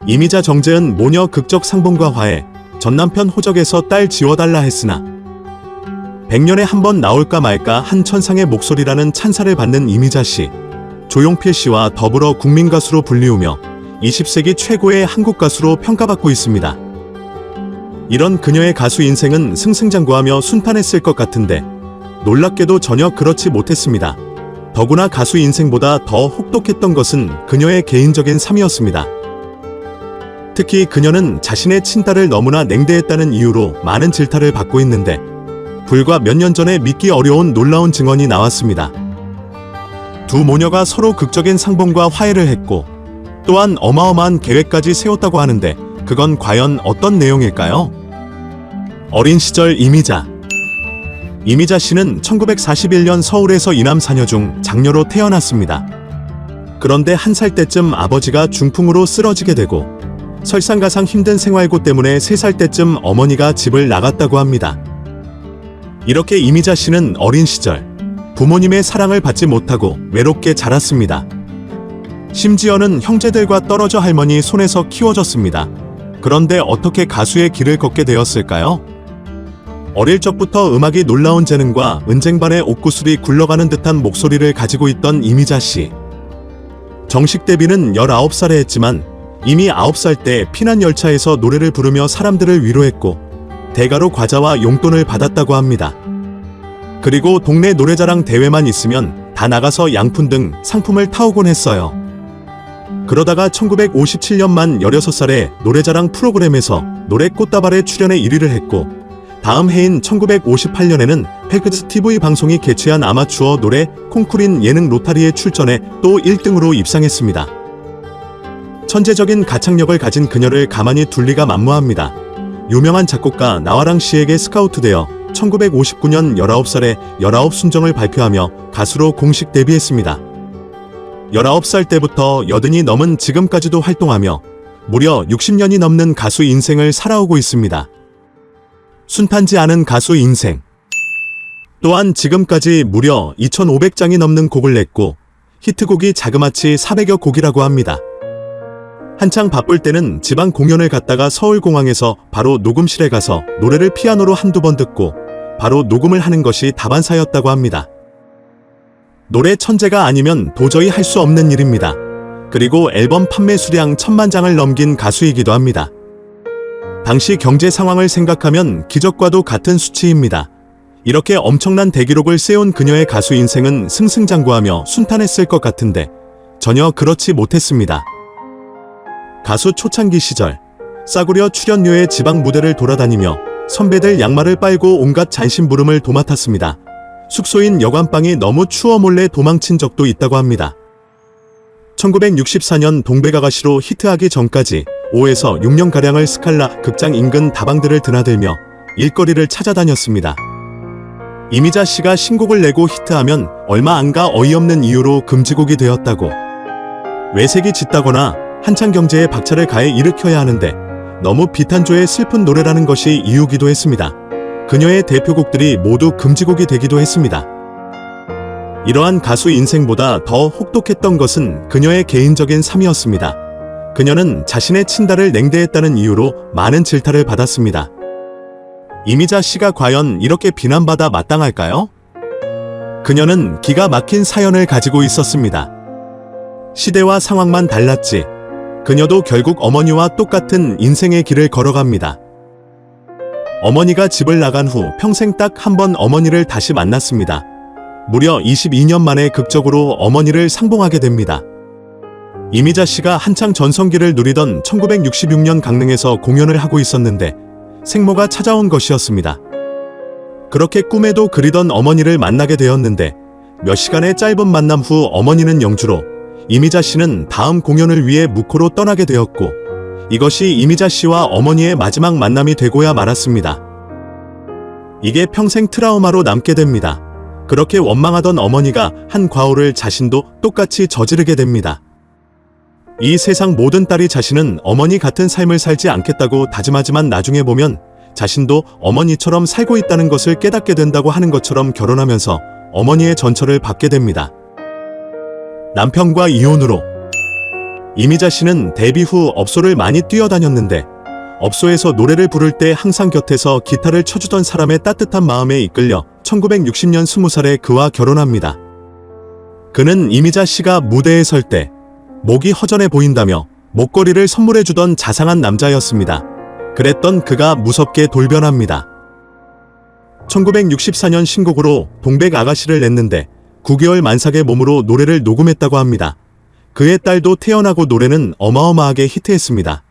이미자 정재은 모녀 극적 상봉과 화해, 전남편 호적에서 딸 지워달라 했으나 100년에 한 번 나올까 말까 한 천상의 목소리라는 찬사를 받는 이미자 씨. 조용필 씨와 더불어 국민가수로 불리우며 20세기 최고의 한국 가수로 평가받고 있습니다. 이런 그녀의 가수 인생은 승승장구하며 순탄했을 것 같은데 놀랍게도 전혀 그렇지 못했습니다. 더구나 가수 인생보다 더 혹독했던 것은 그녀의 개인적인 삶이었습니다. 특히 그녀는 자신의 친딸을 너무나 냉대했다는 이유로 많은 질타를 받고 있는데 불과 몇 년 전에 믿기 어려운 놀라운 증언이 나왔습니다. 두 모녀가 서로 극적인 상봉과 화해를 했고 또한 어마어마한 계획까지 세웠다고 하는데 그건 과연 어떤 내용일까요? 어린 시절 이미자 씨는 1941년 서울에서 이남 사녀 중 장녀로 태어났습니다. 그런데 1살 때쯤 아버지가 중풍으로 쓰러지게 되고 설상가상 힘든 생활고 때문에 3살 때쯤 어머니가 집을 나갔다고 합니다. 이렇게 이미자 씨는 어린 시절 부모님의 사랑을 받지 못하고 외롭게 자랐습니다. 심지어는 형제들과 떨어져 할머니 손에서 키워졌습니다. 그런데 어떻게 가수의 길을 걷게 되었을까요? 어릴 적부터 음악이 놀라운 재능과 은쟁반의 옥구슬이 굴러가는 듯한 목소리를 가지고 있던 이미자 씨. 정식 데뷔는 19살에 했지만 이미 9살 때 피난열차에서 노래를 부르며 사람들을 위로했고 대가로 과자와 용돈을 받았다고 합니다. 그리고 동네 노래자랑 대회만 있으면 다 나가서 양푼 등 상품을 타오곤 했어요. 그러다가 1957년 만 16살에 노래자랑 프로그램에서 노래 꽃다발에 출연해 1위를 했고 다음 해인 1958년에는 팩스 TV 방송이 개최한 아마추어 노래 콩쿠르인 예능 로타리에 출전해 또 1등으로 입상했습니다. 천재적인 가창력을 가진 그녀를 가만히 둘 리가 만무합니다. 유명한 작곡가 나화랑 씨에게 스카우트되어 1959년 19살에 19순정을 발표하며 가수로 공식 데뷔했습니다. 19살 때부터 80이 넘은 지금까지도 활동하며 무려 60년이 넘는 가수 인생을 살아오고 있습니다. 순탄지 않은 가수 인생. 또한 지금까지 무려 2,500장이 넘는 곡을 냈고 히트곡이 자그마치 400여 곡이라고 합니다. 한창 바쁠 때는 지방 공연을 갔다가 서울공항에서 바로 녹음실에 가서 노래를 피아노로 한두 번 듣고 바로 녹음을 하는 것이 다반사였다고 합니다. 노래 천재가 아니면 도저히 할 수 없는 일입니다. 그리고 앨범 판매 수량 1000만 장을 넘긴 가수이기도 합니다. 당시 경제 상황을 생각하면 기적과도 같은 수치입니다. 이렇게 엄청난 대기록을 세운 그녀의 가수 인생은 승승장구하며 순탄했을 것 같은데 전혀 그렇지 못했습니다. 가수 초창기 시절 싸구려 출연료의 지방 무대를 돌아다니며 선배들 양말을 빨고 온갖 잔심부름을 도맡았습니다. 숙소인 여관방이 너무 추워 몰래 도망친 적도 있다고 합니다. 1964년 동백아가씨로 히트하기 전까지 5에서 6년가량을 스칼라 극장 인근 다방들을 드나들며 일거리를 찾아다녔습니다. 이미자 씨가 신곡을 내고 히트하면 얼마 안가 어이없는 이유로 금지곡이 되었다고. 외색이 짙다거나 한창 경제에 박차를 가해 일으켜야 하는데 너무 비탄조의 슬픈 노래라는 것이 이유기도 했습니다. 그녀의 대표곡들이 모두 금지곡이 되기도 했습니다. 이러한 가수 인생보다 더 혹독했던 것은 그녀의 개인적인 삶이었습니다. 그녀는 자신의 친딸을 냉대했다는 이유로 많은 질타를 받았습니다. 이미자 씨가 과연 이렇게 비난받아 마땅할까요? 그녀는 기가 막힌 사연을 가지고 있었습니다. 시대와 상황만 달랐지 그녀도 결국 어머니와 똑같은 인생의 길을 걸어갑니다. 어머니가 집을 나간 후 평생 딱 한 번 어머니를 다시 만났습니다. 무려 22년 만에 극적으로 어머니를 상봉하게 됩니다. 이미자 씨가 한창 전성기를 누리던 1966년 강릉에서 공연을 하고 있었는데 생모가 찾아온 것이었습니다. 그렇게 꿈에도 그리던 어머니를 만나게 되었는데 몇 시간의 짧은 만남 후 어머니는 영주로, 이미자 씨는 다음 공연을 위해 묵호로 떠나게 되었고 이것이 이미자 씨와 어머니의 마지막 만남이 되고야 말았습니다. 이게 평생 트라우마로 남게 됩니다. 그렇게 원망하던 어머니가 한 과오를 자신도 똑같이 저지르게 됩니다. 이 세상 모든 딸이 자신은 어머니 같은 삶을 살지 않겠다고 다짐하지만 나중에 보면 자신도 어머니처럼 살고 있다는 것을 깨닫게 된다고 하는 것처럼 결혼하면서 어머니의 전처를 받게 됩니다. 남편과 이혼으로 이미자 씨는 데뷔 후 업소를 많이 뛰어다녔는데 업소에서 노래를 부를 때 항상 곁에서 기타를 쳐주던 사람의 따뜻한 마음에 이끌려 1960년 20살에 그와 결혼합니다. 그는 이미자 씨가 무대에 설 때 목이 허전해 보인다며 목걸이를 선물해주던 자상한 남자였습니다. 그랬던 그가 무섭게 돌변합니다. 1964년 신곡으로 동백 아가씨를 냈는데 9개월 만삭의 몸으로 노래를 녹음했다고 합니다. 그의 딸도 태어나고 노래는 어마어마하게 히트했습니다.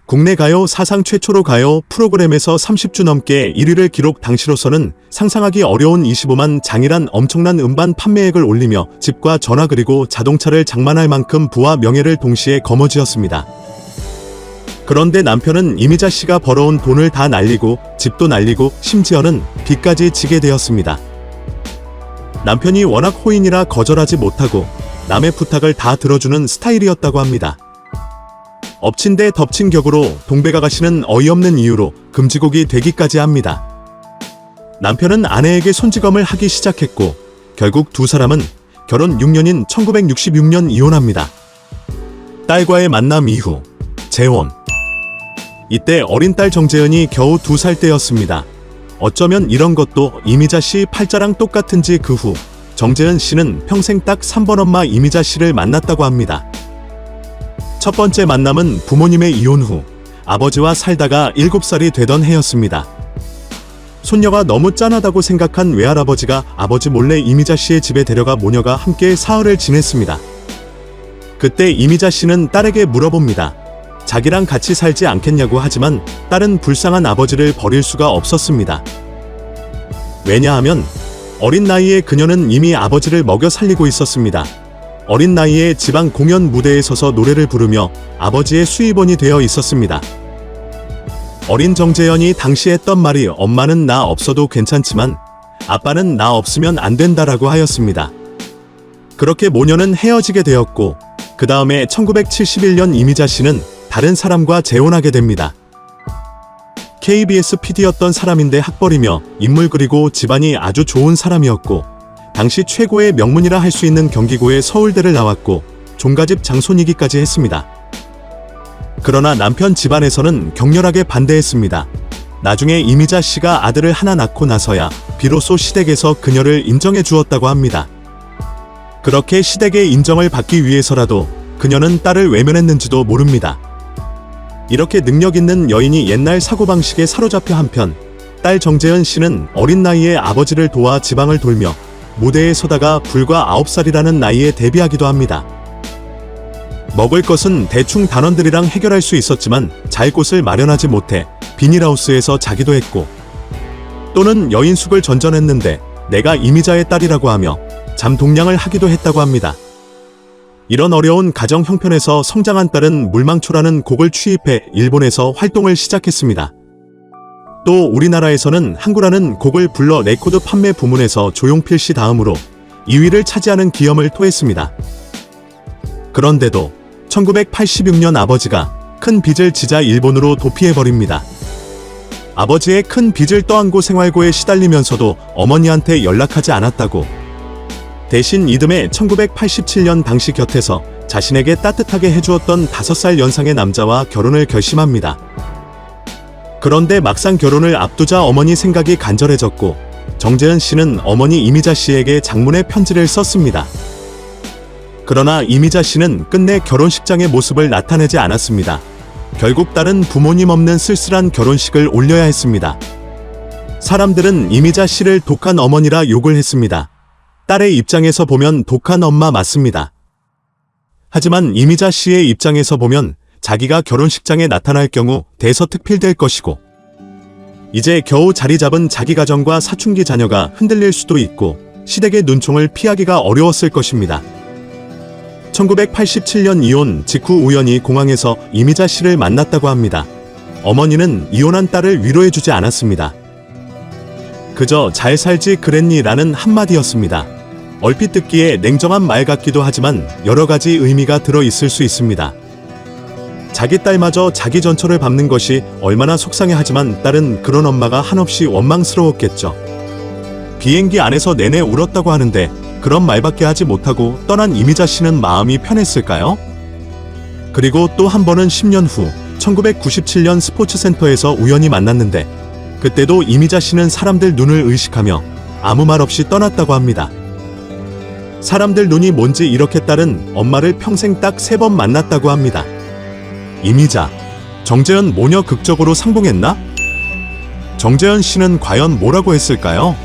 국내 가요 사상 최초로 가요 프로그램에서 30주 넘게 1위를 기록, 당시로서는 상상하기 어려운 25만 장이란 엄청난 음반 판매액을 올리며 집과 전화 그리고 자동차를 장만할 만큼 부와 명예를 동시에 거머쥐었습니다. 그런데 남편은 이미자 씨가 벌어온 돈을 다 날리고 집도 날리고 심지어는 빚까지 지게 되었습니다. 남편이 워낙 호인이라 거절하지 못하고 남의 부탁을 다 들어주는 스타일이었다고 합니다. 엎친 데 덮친 격으로 동백아가씨는 어이없는 이유로 금지곡이 되기까지 합니다. 남편은 아내에게 손찌검을 하기 시작했고 결국 두 사람은 결혼 6년인 1966년 이혼합니다. 딸과의 만남 이후 재혼. 이때 어린 딸 정재은이 겨우 2살 때였습니다. 어쩌면 이런 것도 이미자 씨 팔자랑 똑같은지 그 후 정재은 씨는 평생 딱 3번 엄마 이미자 씨를 만났다고 합니다. 첫 번째 만남은 부모님의 이혼 후 아버지와 살다가 7살이 되던 해였습니다. 손녀가 너무 짠하다고 생각한 외할아버지가 아버지 몰래 이미자 씨의 집에 데려가 모녀가 함께 사흘을 지냈습니다. 그때 이미자 씨는 딸에게 물어봅니다. 자기랑 같이 살지 않겠냐고. 하지만 딸은 불쌍한 아버지를 버릴 수가 없었습니다. 왜냐하면 어린 나이에 그녀는 이미 아버지를 먹여 살리고 있었습니다. 어린 나이에 지방 공연 무대에 서서 노래를 부르며 아버지의 수입원이 되어 있었습니다. 어린 정재현이 당시 했던 말이 엄마는 나 없어도 괜찮지만 아빠는 나 없으면 안 된다라고 하였습니다. 그렇게 모녀는 헤어지게 되었고 그 다음에 1971년 이미자 씨는 다른 사람과 재혼하게 됩니다. KBS PD였던 사람인데 학벌이며 인물 그리고 집안이 아주 좋은 사람이었고 당시 최고의 명문이라 할 수 있는 경기고의 서울대를 나왔고 종가집 장손이기까지 했습니다. 그러나 남편 집안에서는 격렬하게 반대했습니다. 나중에 이미자 씨가 아들을 하나 낳고 나서야 비로소 시댁에서 그녀를 인정해 주었다고 합니다. 그렇게 시댁의 인정을 받기 위해서라도 그녀는 딸을 외면했는지도 모릅니다. 이렇게 능력 있는 여인이 옛날 사고방식에 사로잡혀 한편 딸 정재은 씨는 어린 나이에 아버지를 도와 지방을 돌며 무대에 서다가 불과 9살이라는 나이에 데뷔하기도 합니다. 먹을 것은 대충 단원들이랑 해결할 수 있었지만 잘 곳을 마련하지 못해 비닐하우스에서 자기도 했고 또는 여인숙을 전전했는데 내가 이미자의 딸이라고 하며 잠동냥을 하기도 했다고 합니다. 이런 어려운 가정 형편에서 성장한 딸은 물망초라는 곡을 취입해 일본에서 활동을 시작했습니다. 또 우리나라에서는 항구라는 곡을 불러 레코드 판매 부문에서 조용필 씨 다음으로 2위를 차지하는 기염을 토했습니다. 그런데도 1986년 아버지가 큰 빚을 지자 일본으로 도피해버립니다. 아버지의 큰 빚을 떠안고 생활고에 시달리면서도 어머니한테 연락하지 않았다고. 대신 이듬해 1987년 당시 곁에서 자신에게 따뜻하게 해주었던 5살 연상의 남자와 결혼을 결심합니다. 그런데 막상 결혼을 앞두자 어머니 생각이 간절해졌고 정재은 씨는 어머니 이미자 씨에게 장문의 편지를 썼습니다. 그러나 이미자 씨는 끝내 결혼식장의 모습을 나타내지 않았습니다. 결국 딸은 부모님 없는 쓸쓸한 결혼식을 올려야 했습니다. 사람들은 이미자 씨를 독한 어머니라 욕을 했습니다. 딸의 입장에서 보면 독한 엄마 맞습니다. 하지만 이미자 씨의 입장에서 보면 자기가 결혼식장에 나타날 경우 대서특필될 것이고 이제 겨우 자리 잡은 자기 가정과 사춘기 자녀가 흔들릴 수도 있고 시댁의 눈총을 피하기가 어려웠을 것입니다. 1987년 이혼 직후 우연히 공항에서 이미자 씨를 만났다고 합니다. 어머니는 이혼한 딸을 위로해주지 않았습니다. 그저 잘 살지 그랬니? 라는 한마디였습니다. 얼핏 듣기에 냉정한 말 같기도 하지만 여러 가지 의미가 들어 있을 수 있습니다. 자기 딸마저 자기 전처를 밟는 것이 얼마나 속상해하지만 딸은 그런 엄마가 한없이 원망스러웠겠죠. 비행기 안에서 내내 울었다고 하는데 그런 말밖에 하지 못하고 떠난 이미자 씨는 마음이 편했을까요? 그리고 또 한 번은 10년 후 1997년 스포츠센터에서 우연히 만났는데 그때도 이미자 씨는 사람들 눈을 의식하며 아무 말 없이 떠났다고 합니다. 사람들 눈이 뭔지 이렇게 따른 엄마를 평생 딱 3번 만났다고 합니다. 이미자, 정재현 모녀 극적으로 상봉했나? 정재현 씨는 과연 뭐라고 했을까요?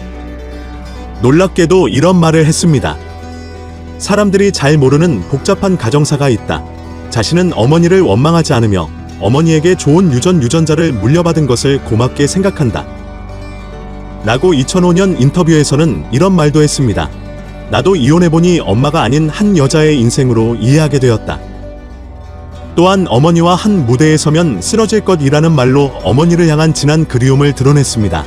놀랍게도 이런 말을 했습니다. 사람들이 잘 모르는 복잡한 가정사가 있다. 자신은 어머니를 원망하지 않으며 어머니에게 좋은 유전자를 물려받은 것을 고맙게 생각한다. 라고 2005년 인터뷰에서는 이런 말도 했습니다. 나도 이혼해보니 엄마가 아닌 한 여자의 인생으로 이해하게 되었다. 또한 어머니와 한 무대에 서면 쓰러질 것이라는 말로 어머니를 향한 진한 그리움을 드러냈습니다.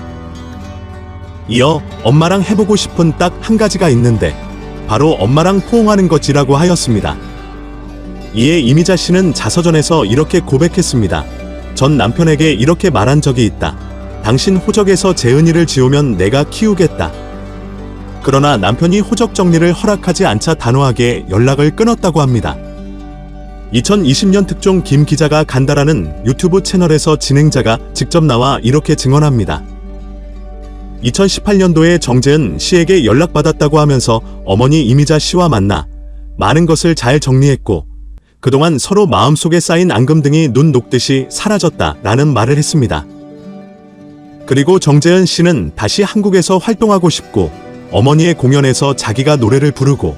이어 엄마랑 해보고 싶은 딱 한 가지가 있는데 바로 엄마랑 포옹하는 것이라고 하였습니다. 이에 이미자 씨는 자서전에서 이렇게 고백했습니다. 전 남편에게 이렇게 말한 적이 있다. 당신 호적에서 재은이를 지우면 내가 키우겠다. 그러나 남편이 호적 정리를 허락하지 않자 단호하게 연락을 끊었다고 합니다. 2020년 특종 김 기자가 간다라는 유튜브 채널에서 진행자가 직접 나와 이렇게 증언합니다. 2018년도에 정재은 씨에게 연락받았다고 하면서 어머니 이미자 씨와 만나 많은 것을 잘 정리했고 그동안 서로 마음속에 쌓인 앙금 등이 눈 녹듯이 사라졌다라는 말을 했습니다. 그리고 정재은 씨는 다시 한국에서 활동하고 싶고 어머니의 공연에서 자기가 노래를 부르고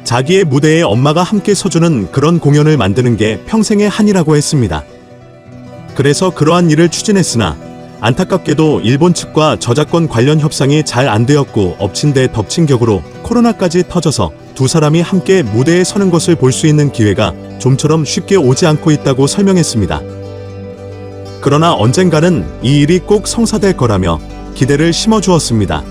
자기의 무대에 엄마가 함께 서주는 그런 공연을 만드는 게 평생의 한이라고 했습니다. 그래서 그러한 일을 추진했으나 안타깝게도 일본 측과 저작권 관련 협상이 잘 안 되었고 엎친 데 덮친 격으로 코로나까지 터져서 두 사람이 함께 무대에 서는 것을 볼 수 있는 기회가 좀처럼 쉽게 오지 않고 있다고 설명했습니다. 그러나 언젠가는 이 일이 꼭 성사될 거라며 기대를 심어주었습니다.